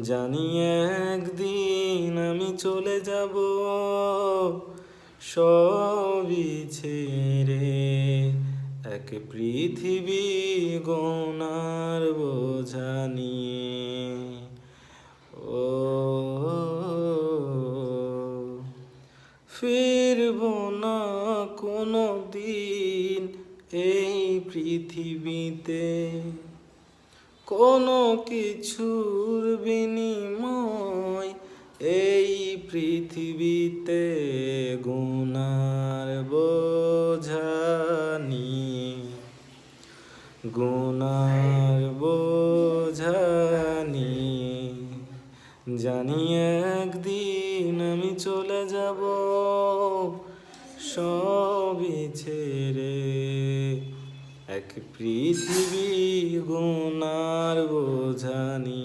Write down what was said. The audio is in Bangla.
জানি একদিন আমি চলে যাব সবই ছেড়ে, এক পৃথিবী গোনার বোঝা নিয়ে। ও ফিরব না কোনো দিন এই পৃথিবীতে, কোনো কিছুর বিনিময় এই পৃথিবীতে গুনার বোঝা নিয়ে, গুনার বোঝা নিয়ে। জানি একদিন আমি চলে যাব সবই ছেড়ে, এক পৃথিবী গুনার বোঝা নিয়ে।